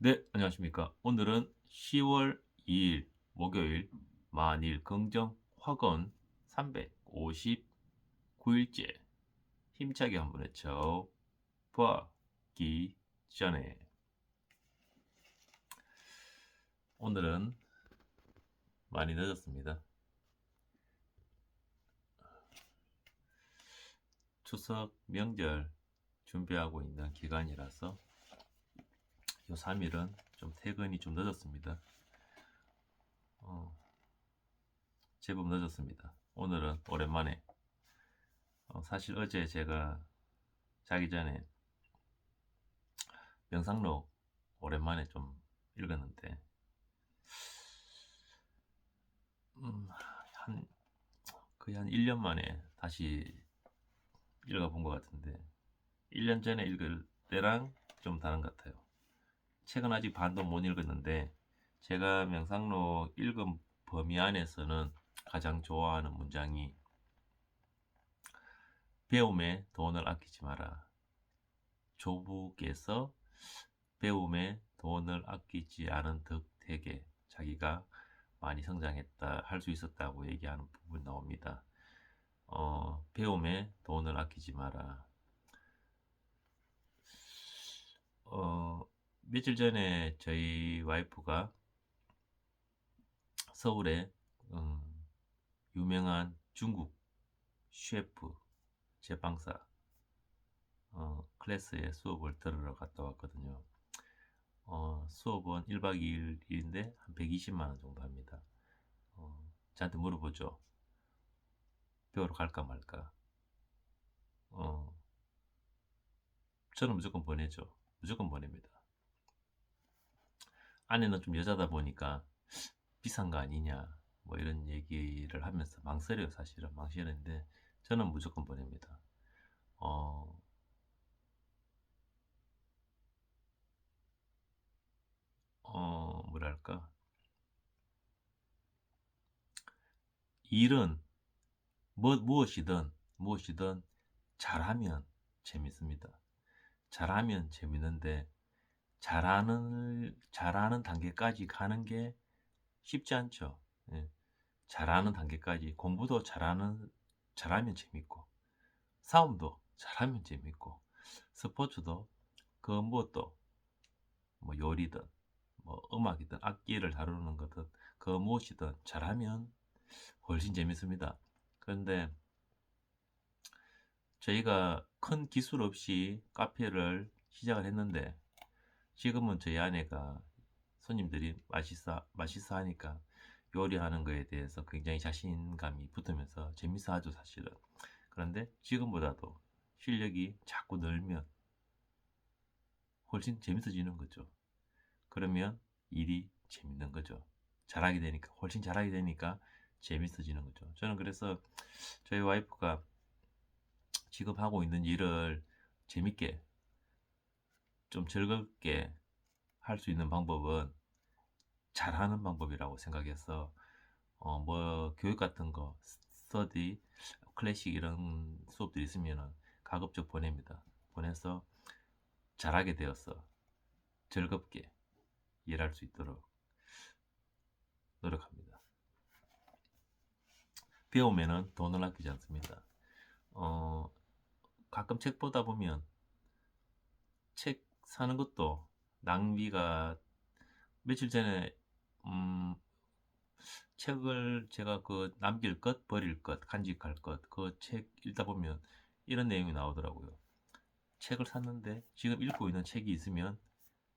네, 안녕하십니까. 오늘은 10월 2일 목요일 만일 긍정 확언 359일째 힘차게 한번 외쳐보기 전에 오늘은 많이 늦었습니다. 추석 명절 준비하고 있는 기간이라서 요 3일은 좀 퇴근이 좀 늦었습니다. 어, 제법 늦었습니다. 오늘은 오랜만에 사실 어제 제가 자기 전에 명상록 오랜만에 좀 읽었는데 한 거의 한 1년 만에 다시 읽어본 것 같은데 1년 전에 읽을 때랑 좀 다른 것 같아요. 책은 아직 반도 못 읽었는데 제가 명상록 읽은 범위 안에서는 가장 좋아하는 문장이 배움에 돈을 아끼지 마라. 조부께서 배움에 돈을 아끼지 않은 덕택에 자기가 많이 성장했다, 할 수 있었다고 얘기하는 부분이 나옵니다. 배움에 돈을 아끼지 마라. 며칠 전에 저희 와이프가 서울에 유명한 중국 셰프 제빵사 클래스에 수업을 들으러 갔다 왔거든요. 수업은 1박 2일인데 한 120만 원 정도 합니다. 저한테 물어보죠. 배우러 갈까 말까. 어, 저는 무조건 보내죠. 무조건 보냅니다. 아내는 좀 여자다 보니까 비싼 거 아니냐 뭐 이런 얘기를 하면서 망설여요. 사실은 망설이는데 저는 무조건 보냅니다. 어, 뭐랄까 일은 무엇이든 잘하면 재밌습니다. 잘하면 재밌는데 잘하는 단계까지 가는 게 쉽지 않죠. 예. 잘하는 단계까지 공부도 잘하면 재밌고 싸움도 잘하면 재밌고 스포츠도 그 무엇도 뭐 요리든 뭐 음악이든 악기를 다루는 거든 그 무엇이든 잘하면 훨씬 재밌습니다. 그런데 저희가 큰 기술 없이 카페를 시작을 했는데 지금은 저희 아내가 손님들이 맛있어 하니까 요리하는 거에 대해서 굉장히 자신감이 붙으면서 재밌어 하죠, 사실은. 그런데 지금보다도 실력이 자꾸 늘면 훨씬 재밌어지는 거죠. 그러면 일이 재밌는 거죠. 훨씬 잘하게 되니까 재밌어지는 거죠. 저는 그래서 저희 와이프가 지금 하고 있는 일을 재밌게, 좀 즐겁게 할 수 있는 방법은 잘하는 방법이라고 생각해서, 뭐, 교육 같은 거, 스터디, 클래식 이런 수업들이 있으면 가급적 보냅니다. 보내서 잘하게 되어서 즐겁게 일할 수 있도록 노력합니다. 배우면은 돈을 아끼지 않습니다. 어, 가끔 책 보다 보면 책 사는 것도 낭비가 며칠 전에 음, 책을 제가 그 남길 것, 버릴 것, 간직할 것, 그 책 읽다 보면 이런 내용이 나오더라고요. 책을 샀는데 지금 읽고 있는 책이 있으면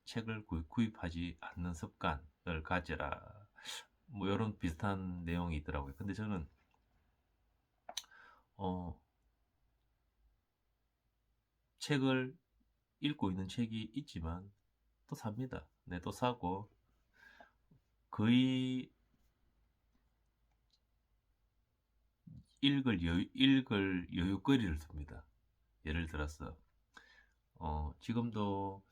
책을 구입하지 않는 습관을 가져라. 뭐 이런 비슷한 내용이 있더라고요. 근데 저는 어, 책을 읽고 있는 책이 있지만 또 삽니다. 네, 또 사고 거의 읽을 여유거리를 씁니다. 예를 들어서 지금도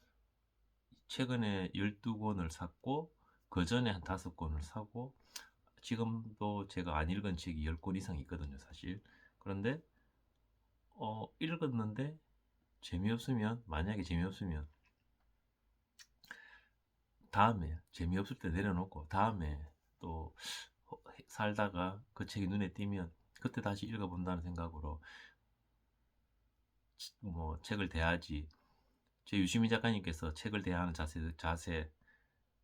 최근에 12권을 샀고 그 전에 한 5권을 사고 지금도 제가 안 읽은 책이 10권 이상 있거든요, 사실. 그런데 읽었는데 만약에 재미없으면 다음에 재미없을 때 내려놓고 다음에 또 살다가 그 책이 눈에 띄면 그때 다시 읽어본다는 생각으로 뭐 책을 대하지. 제 유시민 작가님께서 책을 대하는 자세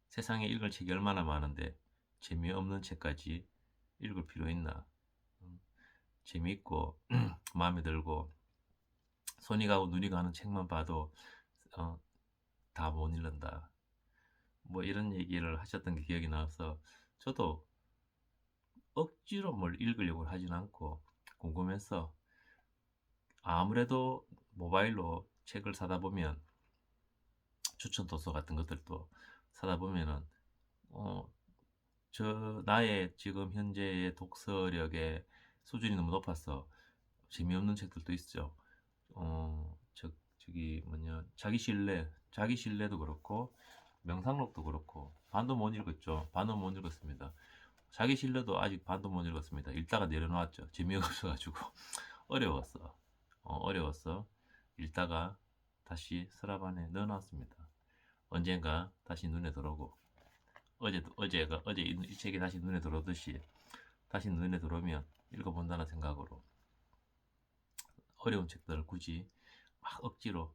세상에 읽을 책이 얼마나 많은데 재미없는 책까지 읽을 필요 있나. 음, 재미있고 마음에 들고 손이 가고 눈이 가는 책만 봐도 다 못 읽는다. 뭐 이런 얘기를 하셨던 게 기억이 나서 저도 억지로 뭘 읽으려고 하진 않고 궁금해서 아무래도 모바일로 책을 사다 보면 추천 도서 같은 것들도 사다 보면은 어, 나의 지금 현재의 독서력의 수준이 너무 높아서 재미없는 책들도 있죠. 저기 뭐냐 자기 신뢰도 그렇고 명상록도 그렇고 반도 못 읽었죠. 반도 못 읽었습니다. 자기 신뢰도 아직 반도 못 읽었습니다. 읽다가 내려놓았죠. 재미없어가지고 어려웠어. 어려웠어. 읽다가 다시 서랍 안에 넣어놨습니다. 언젠가 다시 눈에 들어오고 어제 이 책이 다시 눈에 들어오듯이 다시 눈에 들어오면 읽어본다는 생각으로 어려운 책들을 굳이 막 억지로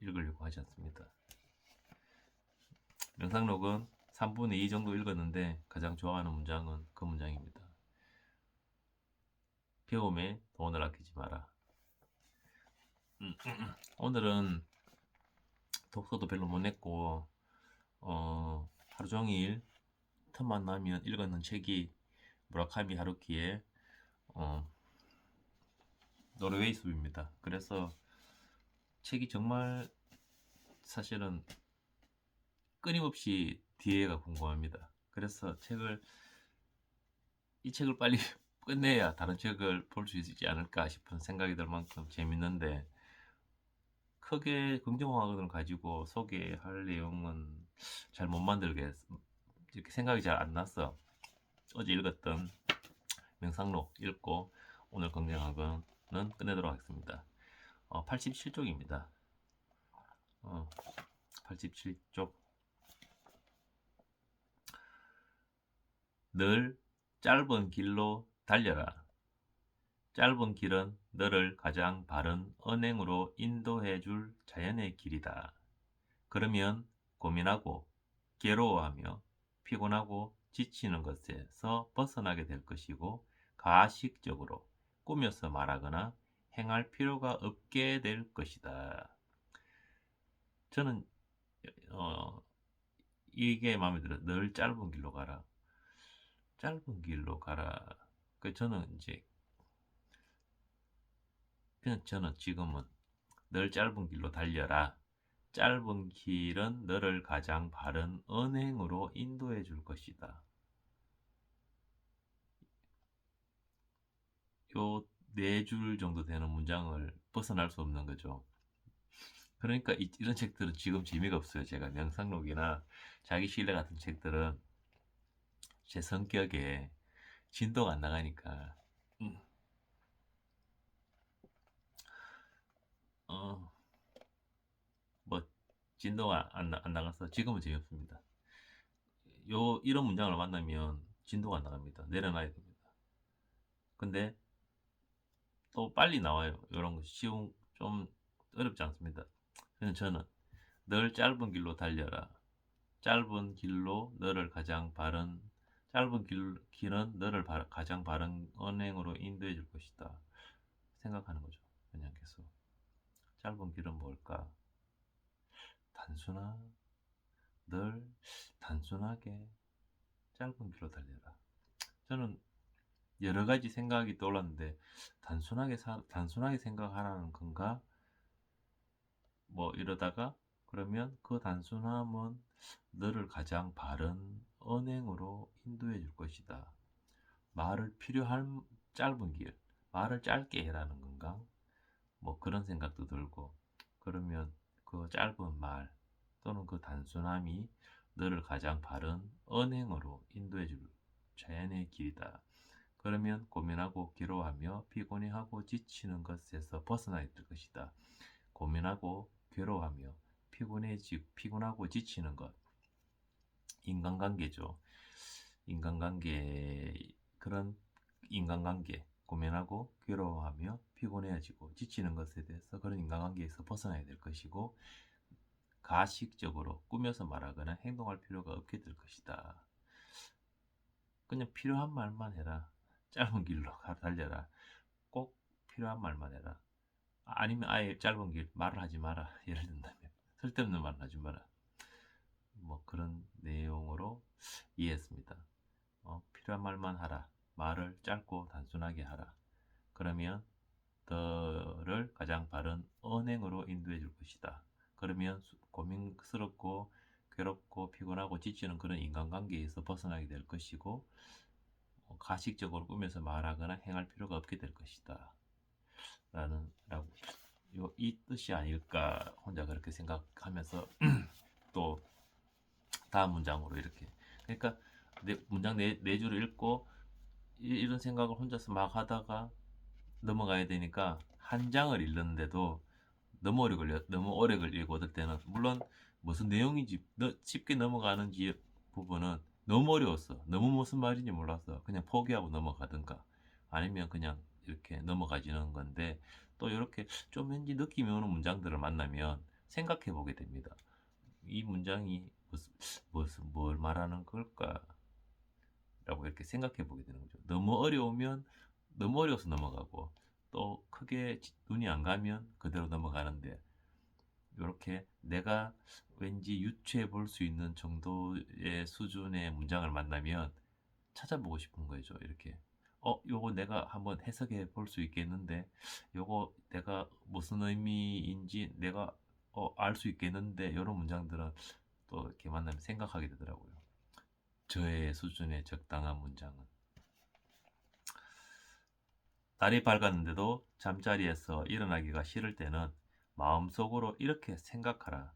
읽으려고 하지 않습니다. 명상록은 3분의 2 정도 읽었는데 가장 좋아하는 문장은 그 문장입니다. 배움에 돈을 아끼지 마라. 오늘은 독서도 별로 못 냈고 하루 종일 틈만 나면 읽었는 책이 무라카미 하루키의 노르웨이 숲입니다. 그래서 책이 정말 사실은 끊임없이 뒤에가 궁금합니다. 그래서 이 책을 빨리 끝내야 다른 책을 볼 수 있지 않을까 싶은 생각이 들 만큼 재밌는데 크게 긍정화학을 가지고 소개할 내용은 잘 못 만들게 이렇게 생각이 잘 안 났어. 어제 읽었던 명상록 읽고 오늘 긍정학은 끝내도록 하겠습니다. 87쪽입니다. 87쪽. 늘 짧은 길로 달려라. 짧은 길은 너를 가장 바른 언행으로 인도해 줄 자연의 길이다. 그러면 고민하고 괴로워하며 피곤하고 지치는 것에서 벗어나게 될 것이고 가식적으로 꾸며서 말하거나 행할 필요가 없게 될 것이다. 저는 이게 마음에 들어요. 늘 짧은 길로 가라. 짧은 길로 가라. 저는 이제 그냥 저는 지금은 늘 짧은 길로 달려라. 짧은 길은 너를 가장 바른 언행으로 인도해 줄 것이다. 요 네 줄 정도 되는 문장을 벗어날 수 없는 거죠. 그러니까 이런 책들은 지금 재미가 없어요. 제가 명상록이나 자기 신뢰 같은 책들은 제 성격에 진도가 안 나가니까 어, 뭐 진도가 안 나가서 지금은 재미없습니다. 이런 문장을 만나면 진도가 안 나갑니다. 내려놔야 됩니다. 근데 또 빨리 나와요. 이런 거 좀 어렵지 않습니다. 그래서 저는 늘 짧은 길로 달려라. 짧은 길로 너를 가장 바른 길은 너를 가장 바른 언행으로 인도해 줄 것이다. 생각하는 거죠. 그냥 계속 짧은 길은 뭘까? 단순한 늘 단순하게 짧은 길로 달려라. 저는 여러 가지 생각이 떠올랐는데 단순하게 생각하라는 건가? 뭐 이러다가 그러면 그 단순함은 너를 가장 바른 언행으로 인도해 줄 것이다. 말을 필요한 짧은 길, 말을 짧게 해라는 건가? 뭐 그런 생각도 들고 그러면 그 짧은 말 또는 그 단순함이 너를 가장 바른 언행으로 인도해 줄 자연의 길이다. 그러면 고민하고 괴로워하며 피곤해하고 지치는 것에서 벗어나야 될 것이다. 고민하고 괴로워하며 피곤하고 지치는 것. 인간관계죠. 인간관계 그런 인간관계 고민하고 괴로워하며 피곤해지고 지치는 것에 대해서 그런 인간관계에서 벗어나야 될 것이고 가식적으로 꾸며서 말하거나 행동할 필요가 없게 될 것이다. 그냥 필요한 말만 해라. 짧은 길로 달려라. 꼭 필요한 말만 해라. 아니면 아예 짧은 길 말을 하지 마라. 예를 든다면 쓸데없는 말을 하지 마라. 뭐 그런 내용으로 이해했습니다. 필요한 말만 하라. 말을 짧고 단순하게 하라. 그러면 너를 가장 바른 언행으로 인도해 줄 것이다. 그러면 고민스럽고 괴롭고 피곤하고 지치는 그런 인간관계에서 벗어나게 될 것이고 가식적으로 꾸며서 말하거나 행할 필요가 없게 될 것이다. 라고 이 뜻이 아닐까 혼자 그렇게 생각하면서 또 다음 문장으로 이렇게 그러니까 문장 네 줄을 읽고 이런 생각을 혼자서 막 하다가 넘어가야 되니까 한 장을 읽는데도 너무 오래 걸리고 어떨 때는 물론 무슨 내용인지 쉽게 넘어가는지 부분은 너무 어려웠어. 너무 무슨 말인지 몰랐어. 그냥 포기하고 넘어가든가 아니면 그냥 이렇게 넘어가지는 건데 또 이렇게 좀 왠지 느낌이 오는 문장들을 만나면 생각해 보게 됩니다. 이 문장이 뭘 말하는 걸까? 라고 이렇게 생각해 보게 되는 거죠. 너무 어려우면 너무 어려워서 넘어가고 또 크게 눈이 안 가면 그대로 넘어가는데 이렇게 내가 왠지 유추해 볼 수 있는 정도의 수준의 문장을 만나면 찾아보고 싶은 거죠. 이렇게 요거 내가 한번 해석해 볼 수 있겠는데 요거 내가 무슨 의미인지 내가 알 수 있겠는데 이런 문장들은 또 이렇게 만나면 생각하게 되더라고요. 저의 수준의 적당한 문장은 날이 밝았는데도 잠자리에서 일어나기가 싫을 때는 마음속으로 이렇게 생각하라.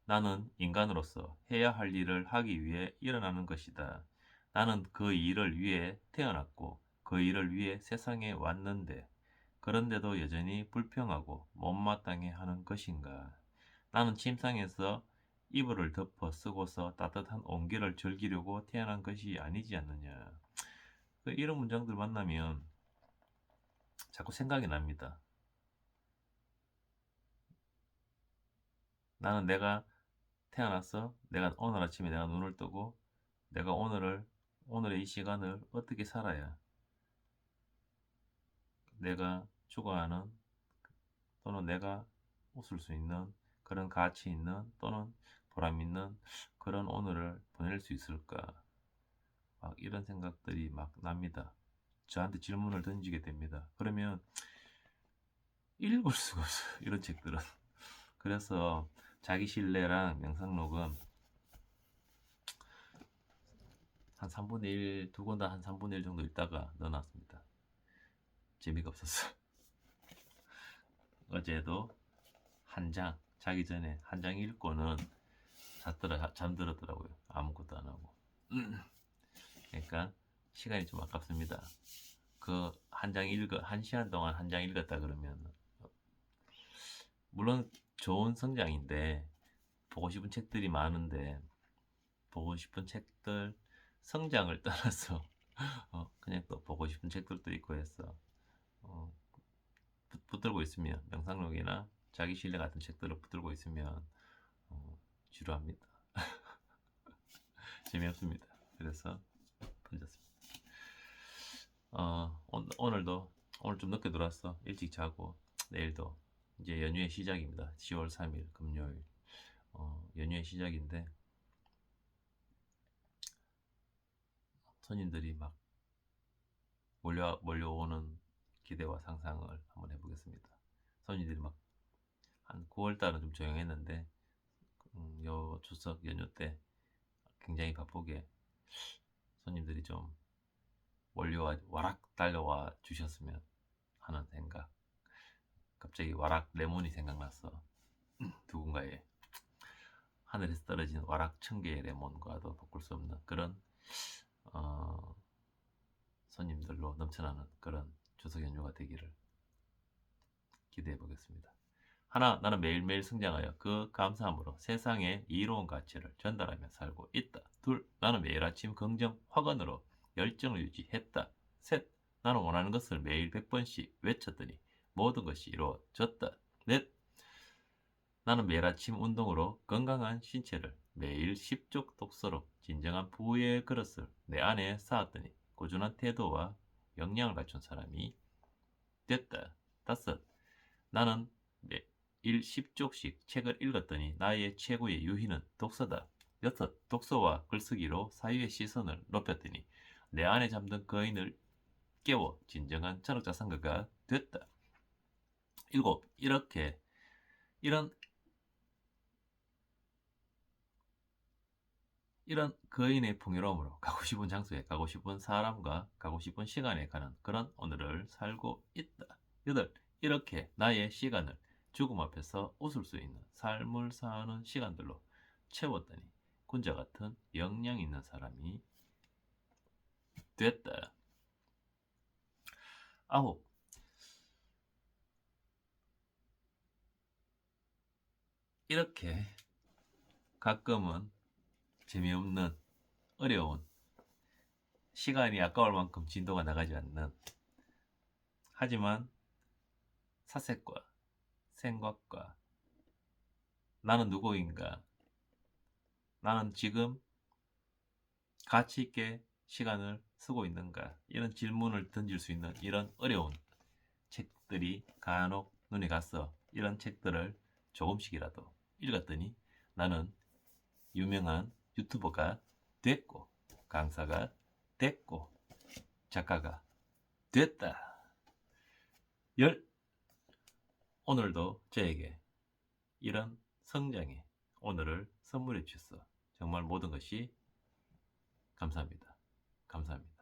나는 인간으로서 해야 할 일을 하기 위해 일어나는 것이다. 나는 그 일을 위해 태어났고 그 일을 위해 세상에 왔는데 그런데도 여전히 불평하고 못마땅해 하는 것인가? 나는 침상에서 이불을 덮어 쓰고서 따뜻한 온기를 즐기려고 태어난 것이 아니지 않느냐. 이런 문장들 만나면 자꾸 생각이 납니다. 나는 내가 태어나서 내가 오늘 아침에 내가 눈을 뜨고 내가 오늘의 이 시간을 어떻게 살아야 내가 추구하는 또는 내가 웃을 수 있는 그런 가치 있는 또는 보람 있는 그런 오늘을 보낼 수 있을까? 막 이런 생각들이 막 납니다. 저한테 질문을 던지게 됩니다. 그러면 읽을 수가 없어요. 이런 책들은. 그래서 자기 신뢰랑 명상록은 한 3분의 1, 두 권 다 한 3분의 1 정도 읽다가 넣어놨습니다. 재미가 없었어. 어제도 한 장, 자기 전에 한 장 읽고는 잠들었더라고요. 아무것도 안 하고. 그러니까 시간이 좀 아깝습니다. 그 한 시간 동안 한 장 읽었다 그러면, 물론 좋은 성장인데, 보고 싶은 책들이 많은데, 보고 싶은 책들, 성장을 떠나서, 그냥 또 보고 싶은 책들도 있고 해서, 어, 붙들고 있으면, 명상록이나 자기 신뢰 같은 책들을 붙들고 있으면, 지루합니다. 재미없습니다. 그래서 던졌습니다. 오늘도 오늘 좀 늦게 들어왔어. 일찍 자고 내일도 이제 연휴의 시작입니다. 10월 3일 금요일 연휴의 시작인데 손님들이 막 몰려오는 기대와 상상을 한번 해보겠습니다. 손님들이 막 한 9월 달은 좀 조용했는데 요 추석 연휴 때 굉장히 바쁘게 손님들이 좀 와락 달려와 주셨으면 하는 생각. 갑자기 와락 레몬이 생각났어. 누군가의 하늘에서 떨어진 와락 천 개의 레몬과도 바꿀 수 없는 그런 어, 손님들로 넘쳐나는 그런 추석 연휴가 되기를 기대해 보겠습니다. 하나, 나는 매일매일 성장하여 그 감사함으로 세상에 이로운 가치를 전달하며 살고 있다. 둘, 나는 매일 아침 긍정 확언으로 열정을 유지했다. 셋, 나는 원하는 것을 매일 100번씩 외쳤더니 모든 것이 이루어졌다. 넷, 나는 매일 아침 운동으로 건강한 신체를, 매일 10쪽 독서로 진정한 부의 그릇을 내 안에 쌓았더니 꾸준한 태도와 역량을 갖춘 사람이 됐다. 다섯, 나는 매일 10쪽씩 책을 읽었더니 나의 최고의 유희는 독서다. 여섯, 독서와 글쓰기로 사유의 시선을 높였더니 내 안에 잠든 거인을 깨워 진정한 철학자상가가 됐다. 일곱, 이런 거인의 풍요로움으로 가고 싶은 장소에 가고 싶은 사람과 가고 싶은 시간에 가는 그런 오늘을 살고 있다. 여덟, 이렇게 나의 시간을 죽음 앞에서 웃을 수 있는 삶을 사는 시간들로 채웠더니 군자 같은 역량 있는 사람이 됐다. 아홉, 이렇게 가끔은 재미없는, 어려운, 시간이 아까울 만큼 진도가 나가지 않는, 하지만 사색과 생각과 나는 누구인가, 나는 지금 가치 있게 시간을 쓰고 있는가, 이런 질문을 던질 수 있는 이런 어려운 책들이 간혹 눈에 갔어. 이런 책들을 조금씩이라도 읽었더니 나는 유명한 유튜버가 됐고, 강사가 됐고, 작가가 됐다. 오늘도 저에게 이런 성장의 오늘을 선물해 주셔서 정말 모든 것이 감사합니다. 감사합니다.